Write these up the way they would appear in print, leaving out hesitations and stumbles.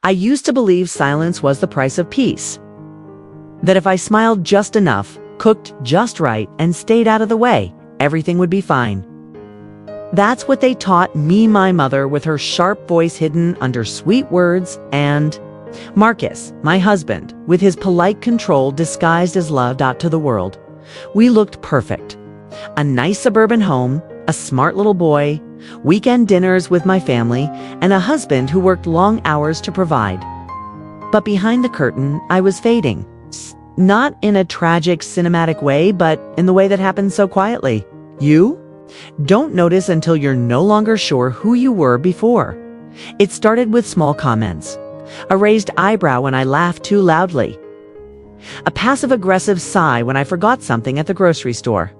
I used to believe silence was the price of peace. That if I smiled just enough, cooked just right, and stayed out of the way, everything would be fine. That's what they taught me, my mother, with her sharp voice hidden under sweet words, and Marcus, my husband, with his polite control disguised as love out to the world. We looked perfect. A nice suburban home, a smart little boy, weekend dinners with my family, and a husband who worked long hours to provide. But behind the curtain, I was fading. Not in a tragic, cinematic way, but in the way that happens so quietly. You don't notice until you're no longer sure who you were before. It started with small comments. A raised eyebrow when I laughed too loudly. A passive-aggressive sigh when I forgot something at the grocery store.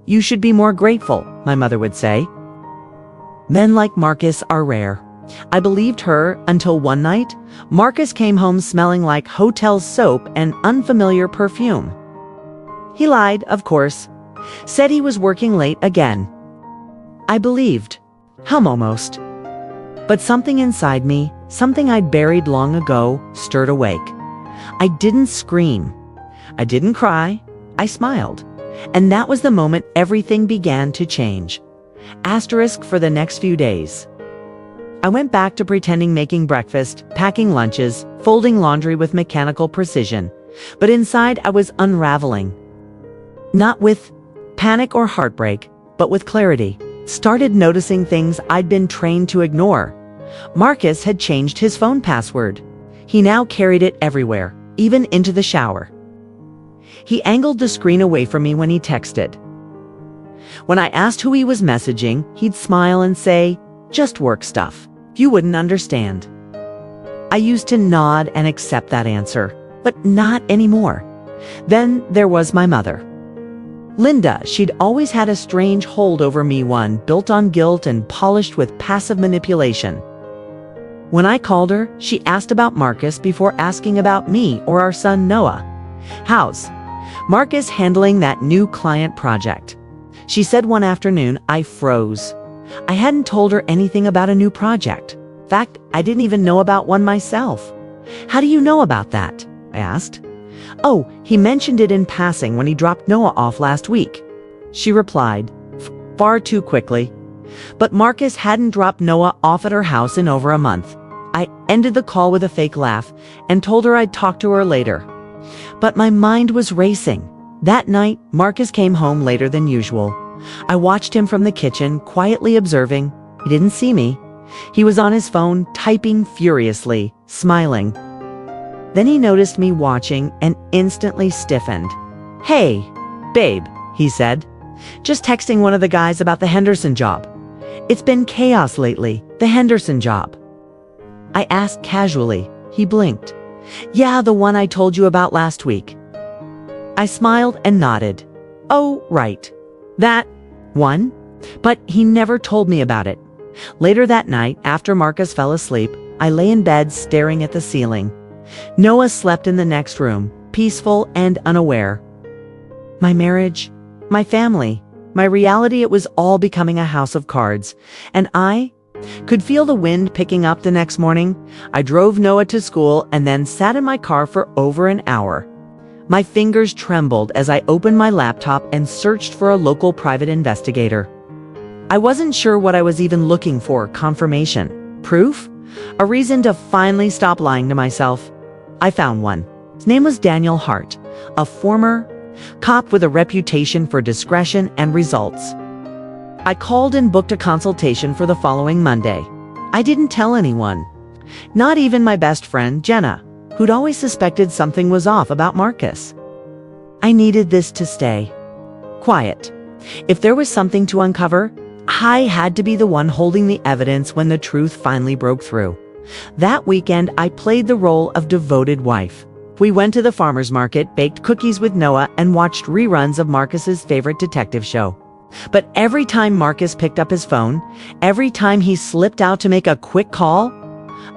You should be more grateful, my mother would say. Men like Marcus are rare. I believed her until one night, Marcus came home smelling like hotel soap and unfamiliar perfume. He lied, of course. Said he was working late again. I believed. Almost. But something inside me, something I'd buried long ago, stirred awake. I didn't scream. I didn't cry. I smiled. And that was the moment everything began to change. Asterisk for the next few days. I went back to pretending making breakfast, packing lunches, folding laundry with mechanical precision. But inside I was unraveling. Not with panic or heartbreak, but with clarity. Started noticing things I'd been trained to ignore. Marcus had changed his phone password. He now carried it everywhere, even into the shower. He angled the screen away from me when he texted. When I asked who he was messaging, he'd smile and say, "Just work stuff. You wouldn't understand." I used to nod and accept that answer, but not anymore. Then there was my mother. Linda, she'd always had a strange hold over me, one built on guilt and polished with passive manipulation. When I called her, she asked about Marcus before asking about me or our son Noah. How's Marcus handling that new client project? She said one afternoon. I froze. I hadn't told her anything about a new project. In fact, I didn't even know about one myself. How do you know about that? I asked. Oh, he mentioned it in passing when he dropped Noah off last week. She replied, far too quickly. But Marcus hadn't dropped Noah off at her house in over a month. I ended the call with a fake laugh and told her I'd talk to her later. But my mind was racing. That night, Marcus came home later than usual. I watched him from the kitchen, quietly observing. He didn't see me. He was on his phone, typing furiously, smiling. Then he noticed me watching and instantly stiffened. "Hey, babe," he said. "Just texting one of the guys about the Henderson job. It's been chaos lately, the Henderson job." I asked casually. He blinked. "Yeah, the one I told you about last week." I smiled and nodded. "Oh, right. That one?" But he never told me about it. Later that night, after Marcus fell asleep, I lay in bed staring at the ceiling. Noah slept in the next room, peaceful and unaware. My marriage, my family, my reality, it was all becoming a house of cards. And I could feel the wind picking up the next morning. I drove Noah to school and then sat in my car for over an hour. My fingers trembled as I opened my laptop and searched for a local private investigator. I wasn't sure what I was even looking for. Confirmation? Proof? A reason to finally stop lying to myself? I found one. His name was Daniel Hart, a former cop with a reputation for discretion and results. I called and booked a consultation for the following Monday. I didn't tell anyone. Not even my best friend, Jenna, who'd always suspected something was off about Marcus. I needed this to stay quiet. If there was something to uncover, I had to be the one holding the evidence when the truth finally broke through. That weekend, I played the role of devoted wife. We went to the farmer's market, baked cookies with Noah, and watched reruns of Marcus's favorite detective show. But every time Marcus picked up his phone, every time he slipped out to make a quick call,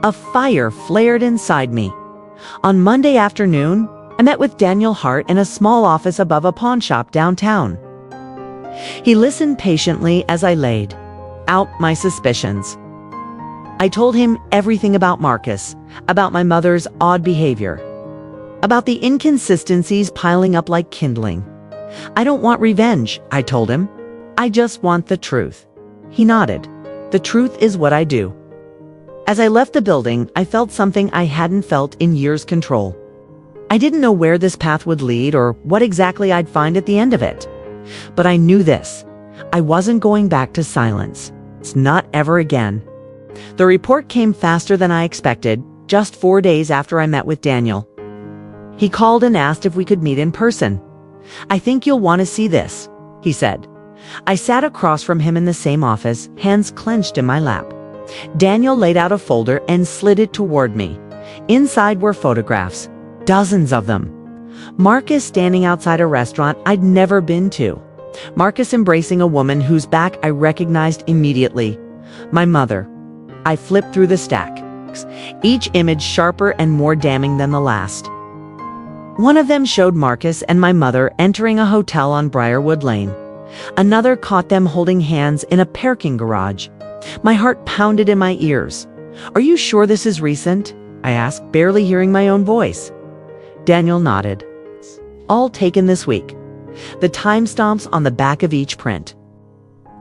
a fire flared inside me. On Monday afternoon, I met with Daniel Hart in a small office above a pawn shop downtown. He listened patiently as I laid out my suspicions. I told him everything about Marcus, about my mother's odd behavior, about the inconsistencies piling up like kindling. I don't want revenge, I told him. I just want the truth. He nodded. The truth is what I do. As I left the building, I felt something I hadn't felt in years. Control. I didn't know where this path would lead or what exactly I'd find at the end of it. But I knew this. I wasn't going back to silence. It's not ever again. The report came faster than I expected, just 4 days after I met with Daniel. He called and asked if we could meet in person. I think you'll want to see this, he said. I sat across from him in the same office, hands clenched in my lap. Daniel laid out a folder and slid it toward me. Inside were photographs, dozens of them. Marcus standing outside a restaurant I'd never been to. Marcus embracing a woman whose back I recognized immediately. My mother. I flipped through the stack, each image sharper and more damning than the last. One of them showed Marcus and my mother entering a hotel on Briarwood Lane. Another caught them holding hands in a parking garage. My heart pounded in my ears. Are you sure this is recent? I asked, barely hearing my own voice. Daniel nodded. All taken this week. The timestamps on the back of each print.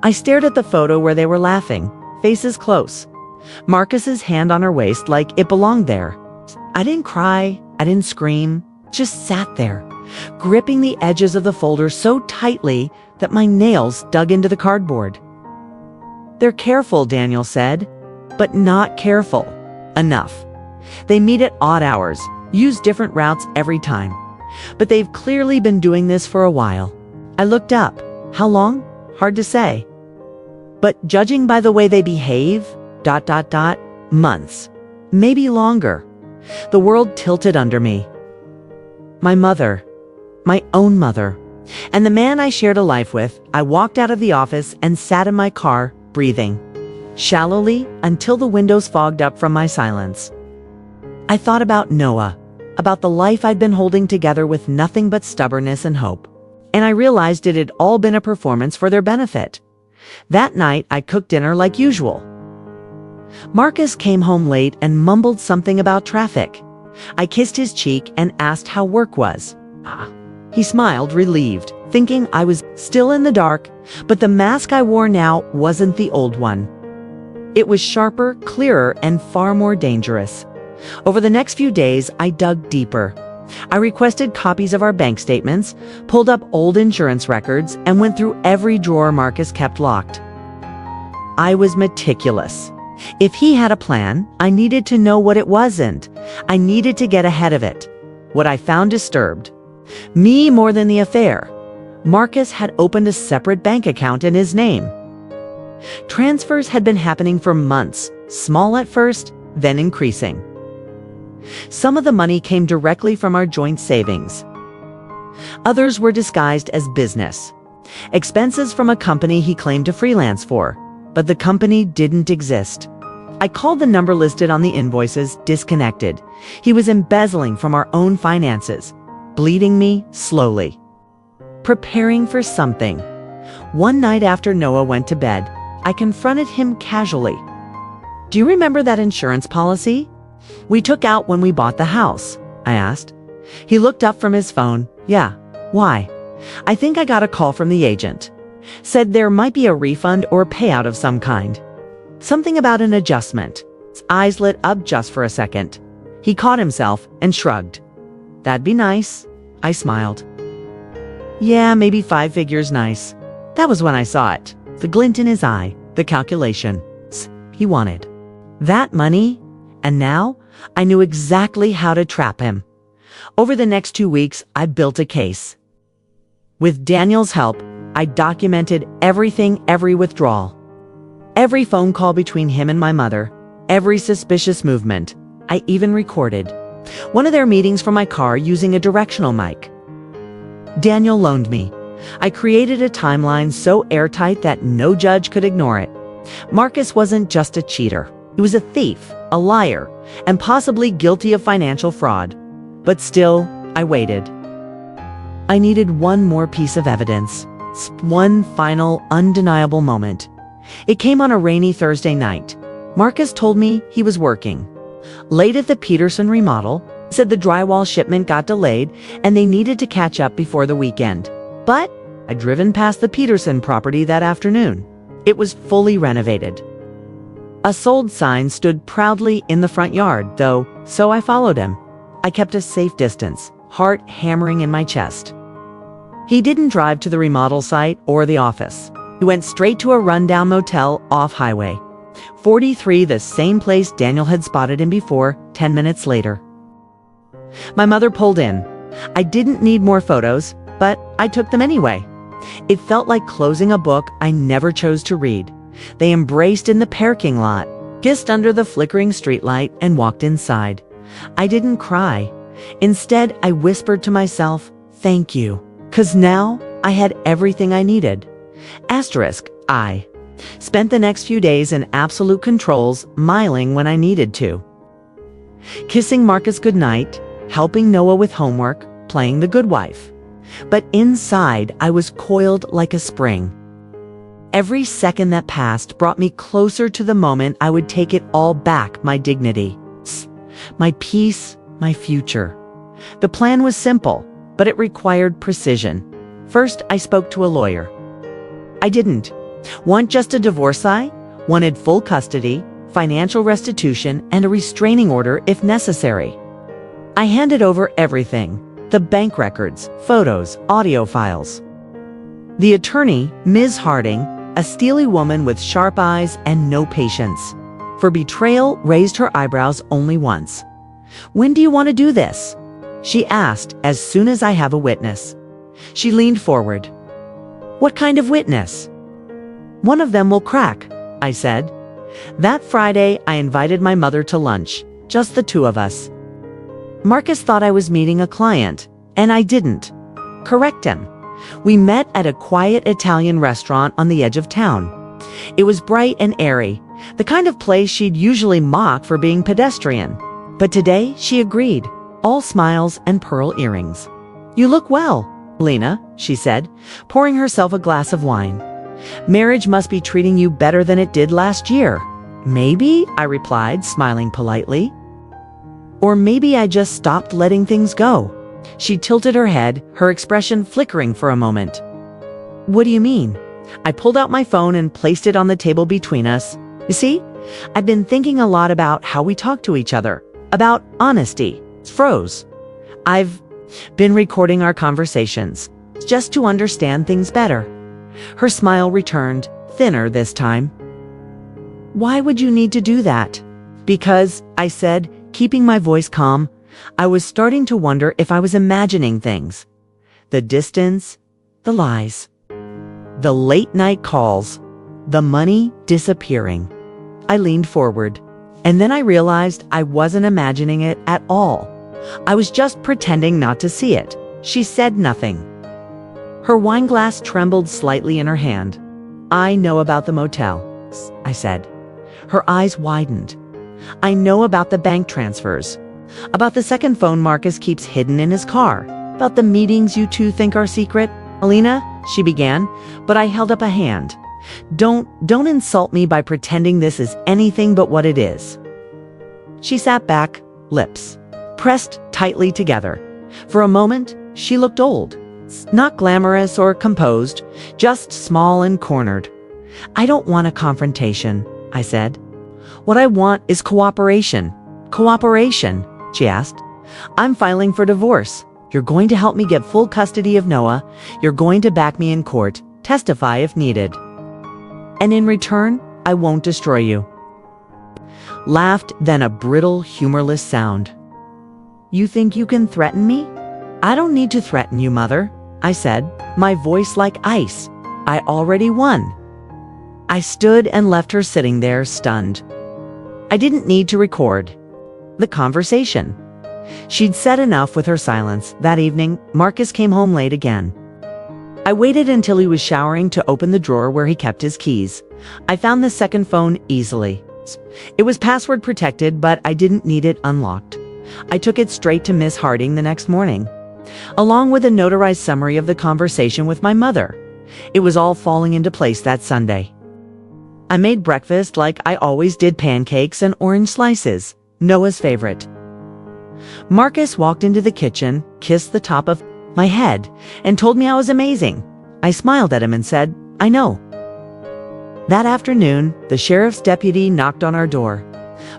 I stared at the photo where they were laughing, faces close. Marcus's hand on her waist like it belonged there. I didn't cry, I didn't scream, just sat there, gripping the edges of the folder so tightly that my nails dug into the cardboard. They're careful, Daniel said, but not careful enough. They meet at odd hours, use different routes every time, but they've clearly been doing this for a while. I looked up. How long? Hard to say. But judging by the way they behave, ... months, maybe longer. The world tilted under me. My mother, my own mother, and the man I shared a life with. I walked out of the office and sat in my car, breathing shallowly until the windows fogged up from my silence. I thought about Noah, about the life I'd been holding together with nothing but stubbornness and hope, and I realized it had all been a performance for their benefit. That night, I cooked dinner like usual. Marcus came home late and mumbled something about traffic. I kissed his cheek and asked how work was. He smiled, relieved, thinking I was still in the dark, but the mask I wore now wasn't the old one. It was sharper, clearer, and far more dangerous. Over the next few days, I dug deeper. I requested copies of our bank statements, pulled up old insurance records, and went through every drawer Marcus kept locked. I was meticulous. If he had a plan, I needed to know what it wasn't. I needed to get ahead of it. What I found disturbed me more than the affair. Marcus had opened a separate bank account in his name. Transfers had been happening for months, small at first, then increasing. Some of the money came directly from our joint savings. Others were disguised as business. Expenses from a company he claimed to freelance for, but the company didn't exist. I called the number listed on the invoices disconnected. He was embezzling from our own finances, bleeding me slowly. Preparing for something. One night after Noah went to bed, I confronted him casually. Do you remember that insurance policy we took out when we bought the house? I asked. He looked up from his phone. Yeah. Why? I think I got a call from the agent. Said there might be a refund or a payout of some kind. Something about an adjustment. His eyes lit up just for a second. He caught himself and shrugged. That'd be nice. I smiled. Yeah, maybe 5 figures nice. That was when I saw it. The glint in his eye, the calculation. He wanted that money, and now I knew exactly how to trap him. Over the next 2 weeks, I built a case. With Daniel's help, I documented everything, every withdrawal, every phone call between him and my mother, every suspicious movement. I even recorded one of their meetings from my car using a directional mic Daniel loaned me. I created a timeline so airtight that no judge could ignore it. Marcus wasn't just a cheater. He was a thief, a liar, and possibly guilty of financial fraud. But still, I waited. I needed one more piece of evidence. One final, undeniable moment. It came on a rainy Thursday night. Marcus told me he was working late at the Peterson remodel, said the drywall shipment got delayed and they needed to catch up before the weekend. But I'd driven past the Peterson property that afternoon. It was fully renovated. A sold sign stood proudly in the front yard, though, so I followed him. I kept a safe distance, heart hammering in my chest. He didn't drive to the remodel site or the office. He went straight to a rundown motel off Highway 43, the same place Daniel had spotted him before, 10 minutes later. My mother pulled in. I didn't need more photos, but I took them anyway. It felt like closing a book I never chose to read. They embraced in the parking lot, kissed under the flickering streetlight, and walked inside. I didn't cry. Instead, I whispered to myself, "Thank you," 'cause now I had everything I needed. Asterisk, I spent the next few days in absolute controls, smiling when I needed to. Kissing Marcus goodnight, helping Noah with homework, playing the good wife. But inside, I was coiled like a spring. Every second that passed brought me closer to the moment I would take it all back: my dignity, my peace, my future. The plan was simple, but it required precision. First, I spoke to a lawyer. I didn't want just a divorce. I wanted full custody, financial restitution, and a restraining order if necessary. I handed over everything: the bank records, photos, audio files. The attorney, Ms. Harding, a steely woman with sharp eyes and no patience for betrayal, raised her eyebrows only once. "When do you want to do this?" she asked. "As soon as I have a witness." She leaned forward. "What kind of witness?" "One of them will crack," I said. That Friday, I invited my mother to lunch, just the two of us. Marcus thought I was meeting a client, and I didn't. Correct him. We met at a quiet Italian restaurant on the edge of town. It was bright and airy, the kind of place she'd usually mock for being pedestrian. But today, she agreed, all smiles and pearl earrings. "You look well, Lena," she said, pouring herself a glass of wine. "Marriage must be treating you better than it did last year." "Maybe," I replied, smiling politely. "Or maybe I just stopped letting things go." She tilted her head, her expression flickering for a moment. "What do you mean?" I pulled out my phone and placed it on the table between us. "You see, I've been thinking a lot about how we talk to each other, about honesty." Froze. "I've been recording our conversations, just to understand things better." Her smile returned, thinner this time. "Why would you need to do that?" "Because," I said, keeping my voice calm, I was starting to wonder if I was imagining things. The distance, the lies, the late night calls, the money disappearing. I leaned forward, and then I realized I wasn't imagining it at all. I was just pretending not to see it. She said nothing. Her wine glass trembled slightly in her hand. "I know about the motel," I said. Her eyes widened. "I know about the bank transfers, about the second phone Marcus keeps hidden in his car, about the meetings you two think are secret." "Alina," she began, but I held up a hand. Don't insult me by pretending this is anything but what it is." She sat back, lips pressed tightly together. For a moment, she looked old. Not glamorous or composed, just small and cornered. "I don't want a confrontation," I said. "What I want is cooperation." "Cooperation?" she asked. "I'm filing for divorce. You're going to help me get full custody of Noah. You're going to back me in court, testify if needed. And in return, I won't destroy you." Laughed, then a brittle, humorless sound. "You think you can threaten me?" "I don't need to threaten you, Mother," I said, my voice like ice. "I already won." I stood and left her sitting there, stunned. I didn't need to record the conversation. She'd said enough with her silence. That evening, Marcus came home late again. I waited until he was showering to open the drawer where he kept his keys. I found the second phone easily. It was password protected, but I didn't need it unlocked. I took it straight to Miss Harding the next morning, along with a notarized summary of the conversation with my mother. It was all falling into place that Sunday. I made breakfast like I always did, pancakes and orange slices, Noah's favorite. Marcus walked into the kitchen, kissed the top of my head, and told me I was amazing. I smiled at him and said, "I know." That afternoon, the sheriff's deputy knocked on our door.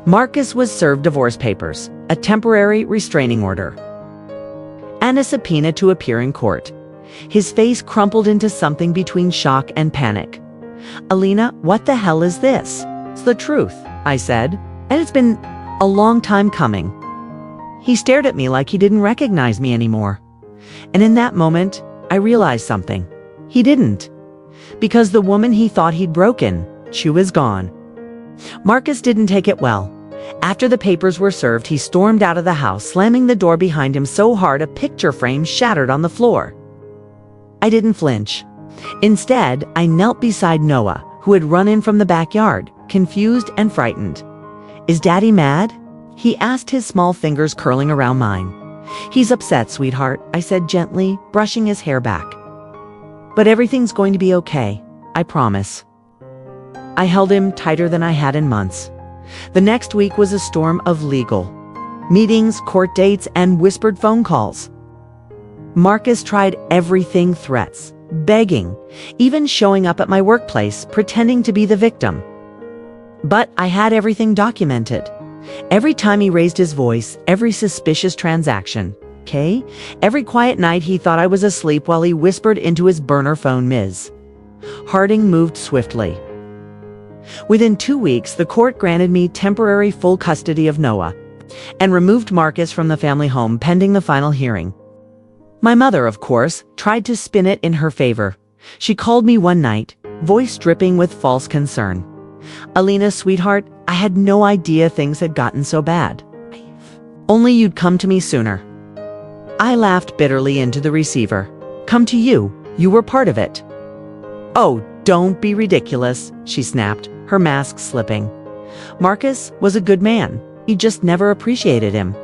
Marcus was served divorce papers, a temporary restraining order, and a subpoena to appear in court. His face crumpled into something between shock and panic. "Alina, what the hell is this?" "It's the truth," I said, "and it's been a long time coming." He stared at me like he didn't recognize me anymore. And in that moment, I realized something. He didn't. Because the woman he thought he'd broken, she was gone. Marcus didn't take it well. After the papers were served, he stormed out of the house, slamming the door behind him so hard a picture frame shattered on the floor. I didn't flinch. Instead, I knelt beside Noah, who had run in from the backyard, confused and frightened. "Is Daddy mad?" he asked, his small fingers curling around mine. "He's upset, sweetheart," I said gently, brushing his hair back. "But everything's going to be okay, I promise." I held him tighter than I had in months. The next week was a storm of legal meetings, court dates, and whispered phone calls. Marcus tried everything: threats, begging, even showing up at my workplace, pretending to be the victim. But I had everything documented. Every time he raised his voice, every suspicious transaction, okay? Every quiet night he thought I was asleep while he whispered into his burner phone, "Ms." Harding moved swiftly. Within 2 weeks, the court granted me temporary full custody of Noah and removed Marcus from the family home pending the final hearing. My mother, of course, tried to spin it in her favor. She called me one night, voice dripping with false concern. "Alina, sweetheart, I had no idea things had gotten so bad. Only you'd come to me sooner." I laughed bitterly into the receiver. "Come to you? You were part of it." "Oh, don't be ridiculous," she snapped, her mask slipping. "Marcus was a good man. You just never appreciated him."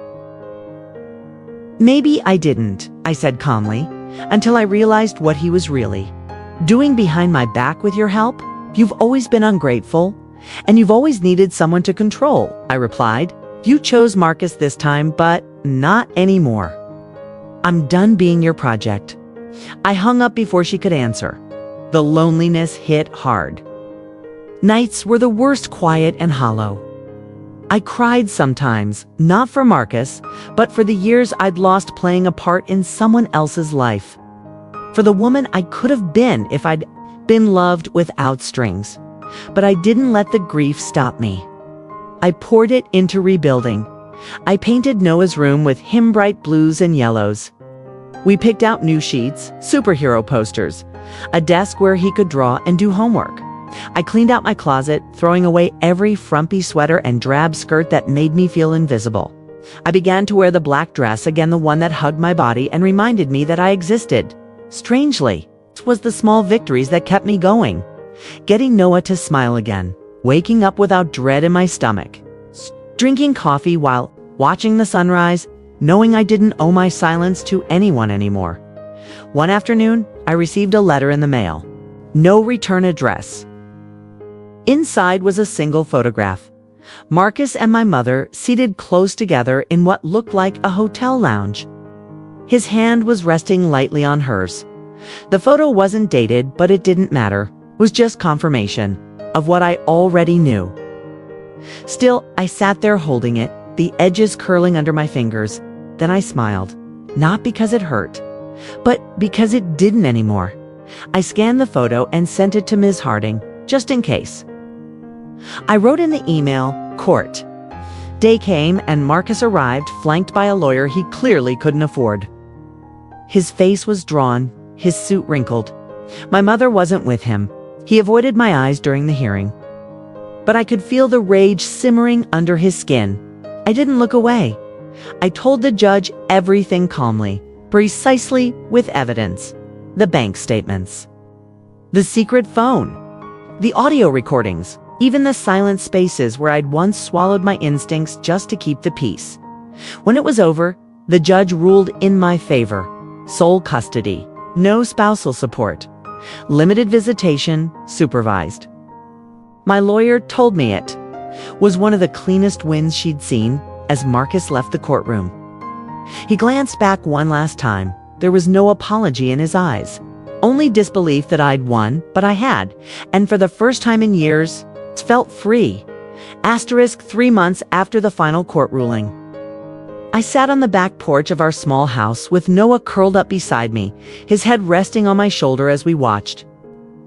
"Maybe I didn't," I said calmly, "until I realized what he was really doing behind my back with your help. You've always been ungrateful, and you've always needed someone to control," I replied. "You chose Marcus this time, but not anymore. I'm done being your project." I hung up before she could answer. The loneliness hit hard. Nights were the worst, quiet and hollow. I cried sometimes, not for Marcus, but for the years I'd lost playing a part in someone else's life. For the woman I could have been if I'd been loved without strings. But I didn't let the grief stop me. I poured it into rebuilding. I painted Noah's room with hymn-bright blues and yellows. We picked out new sheets, superhero posters, a desk where he could draw and do homework. I cleaned out my closet, throwing away every frumpy sweater and drab skirt that made me feel invisible. I began to wear the black dress again, the one that hugged my body and reminded me that I existed. Strangely, it was the small victories that kept me going. Getting Noah to smile again, waking up without dread in my stomach, drinking coffee while watching the sunrise, knowing I didn't owe my silence to anyone anymore. One afternoon, I received a letter in the mail. No return address. Inside was a single photograph. Marcus and my mother seated close together in what looked like a hotel lounge. His hand was resting lightly on hers. The photo wasn't dated, but it didn't matter. It was just confirmation of what I already knew. Still, I sat there holding it, the edges curling under my fingers. Then I smiled, not because it hurt, but because it didn't anymore. I scanned the photo and sent it to Ms. Harding, just in case. I wrote in the email, "Court." Day came and Marcus arrived, flanked by a lawyer he clearly couldn't afford. His face was drawn, his suit wrinkled. My mother wasn't with him. He avoided my eyes during the hearing. But I could feel the rage simmering under his skin. I didn't look away. I told the judge everything calmly, precisely with evidence. The bank statements, the secret phone, the audio recordings, even the silent spaces where I'd once swallowed my instincts just to keep the peace. When it was over, the judge ruled in my favor. Sole custody, no spousal support, limited visitation, supervised. My lawyer told me it was one of the cleanest wins she'd seen as Marcus left the courtroom. He glanced back one last time. There was no apology in his eyes, only disbelief that I'd won, but I had, and for the first time in years, felt free. Asterisk 3 months after the final court ruling. I sat on the back porch of our small house with Noah curled up beside me, his head resting on my shoulder as we watched.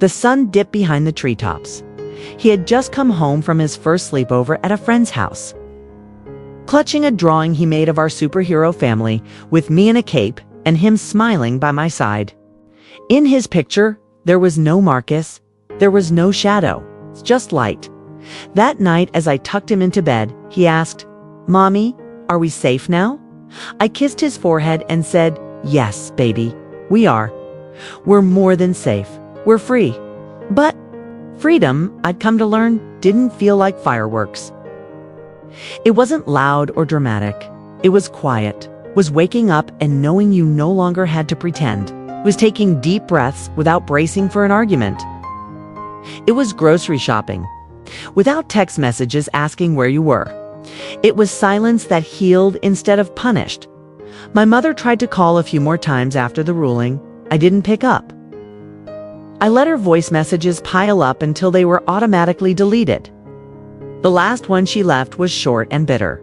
The sun dipped behind the treetops. He had just come home from his first sleepover at a friend's house. Clutching a drawing he made of our superhero family, with me in a cape and him smiling by my side. In his picture, there was no Marcus, there was no shadow, just light. That night, as I tucked him into bed, he asked, "Mommy, are we safe now?" I kissed his forehead and said, "Yes, baby, we are. We're more than safe. We're free." But freedom, I'd come to learn, didn't feel like fireworks. It wasn't loud or dramatic. It was quiet, was waking up and knowing you no longer had to pretend, was taking deep breaths without bracing for an argument. It was grocery shopping, without text messages asking where you were. It was silence that healed instead of punished. My mother tried to call a few more times after the ruling. I didn't pick up. I let her voice messages pile up until they were automatically deleted. The last one she left was short and bitter.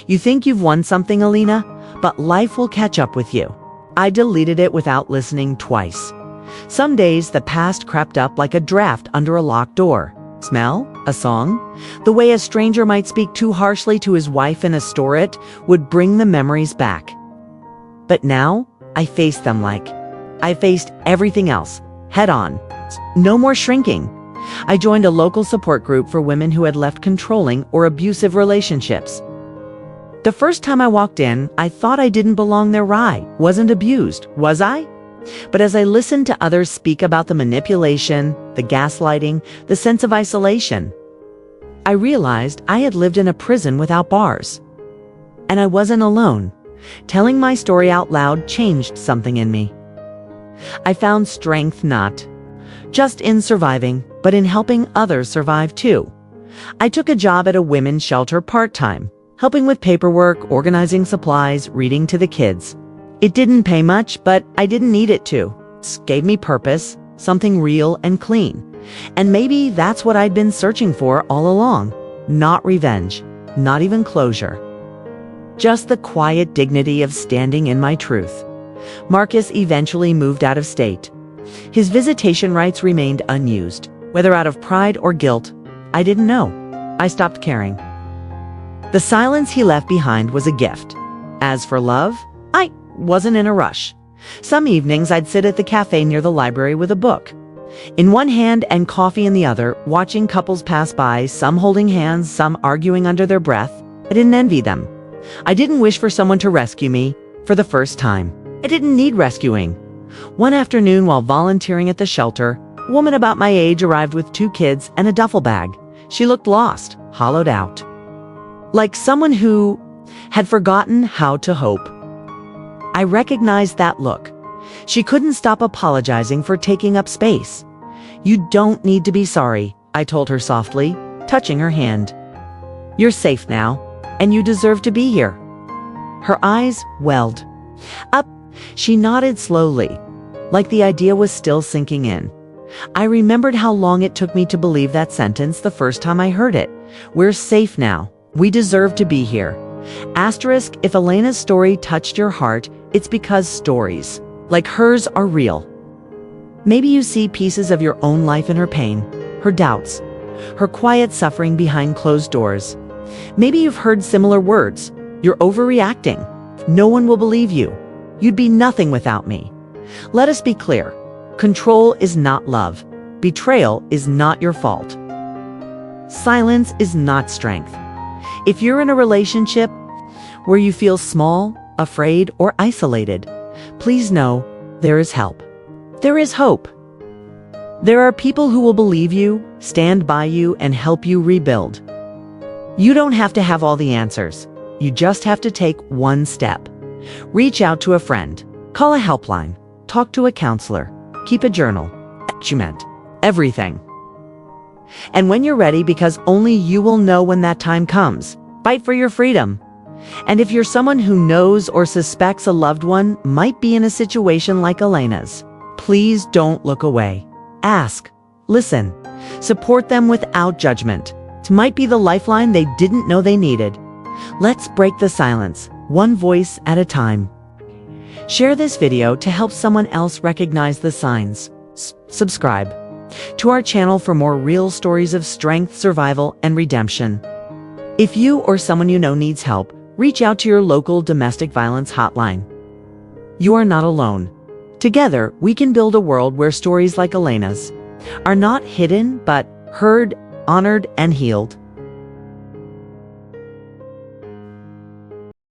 "You think you've won something, Alina, but life will catch up with you." I deleted it without listening twice. Some days the past crept up like a draft under a locked door. Smell? A song? The way a stranger might speak too harshly to his wife in a store, it would bring the memories back. But now, I face them like I faced everything else, head on. No more shrinking. I joined a local support group for women who had left controlling or abusive relationships. The first time I walked in, I thought I didn't belong there. I wasn't abused, was I? But as I listened to others speak about the manipulation, the gaslighting, the sense of isolation, I realized I had lived in a prison without bars. And I wasn't alone. Telling my story out loud changed something in me. I found strength not just in surviving, but in helping others survive too. I took a job at a women's shelter part-time, helping with paperwork, organizing supplies, reading to the kids. It didn't pay much, but I didn't need it to. It gave me purpose, something real and clean. And maybe that's what I'd been searching for all along. Not revenge, not even closure. Just the quiet dignity of standing in my truth. Marcus eventually moved out of state. His visitation rights remained unused. Whether out of pride or guilt, I didn't know. I stopped caring. The silence he left behind was a gift. As for love, I wasn't in a rush. Some evenings I'd sit at the cafe near the library with a book in one hand and coffee in the other, watching couples pass by, some holding hands, some arguing under their breath. I didn't envy them. I didn't wish for someone to rescue me for the first time. I didn't need rescuing. One afternoon while volunteering at the shelter, a woman about my age arrived with 2 kids and a duffel bag. She looked lost, hollowed out, like someone who had forgotten how to hope. I recognized that look. She couldn't stop apologizing for taking up space. "You don't need to be sorry," I told her softly, touching her hand. "You're safe now, and you deserve to be here." Her eyes welled up. She nodded slowly, like the idea was still sinking in. I remembered how long it took me to believe that sentence the first time I heard it. We're safe now. We deserve to be here. Asterisk, if Elena's story touched your heart, it's because stories like hers are real. Maybe you see pieces of your own life in her pain, her doubts, her quiet suffering behind closed doors. Maybe you've heard similar words. You're overreacting. No one will believe you. You'd be nothing without me. Let us be clear. Control is not love. Betrayal is not your fault. Silence is not strength. If you're in a relationship where you feel small, afraid, or isolated, please know there is help. There is hope. There are people who will believe you, stand by you, and help you rebuild. You don't have to have all the answers. You just have to take one step. Reach out to a friend. Call a helpline. Talk to a counselor. Keep a journal. You meant everything. And when you're ready, because only you will know when that time comes, fight for your freedom. And if you're someone who knows or suspects a loved one might be in a situation like Elena's, please don't look away. Ask, listen, support them without judgment. It might be the lifeline they didn't know they needed. Let's break the silence, one voice at a time. Share this video to help someone else recognize the signs. Subscribe to our channel for more real stories of strength, survival, and redemption. If you or someone you know needs help, reach out to your local domestic violence hotline. You are not alone. Together, we can build a world where stories like Elena's are not hidden, but heard, honored, and healed.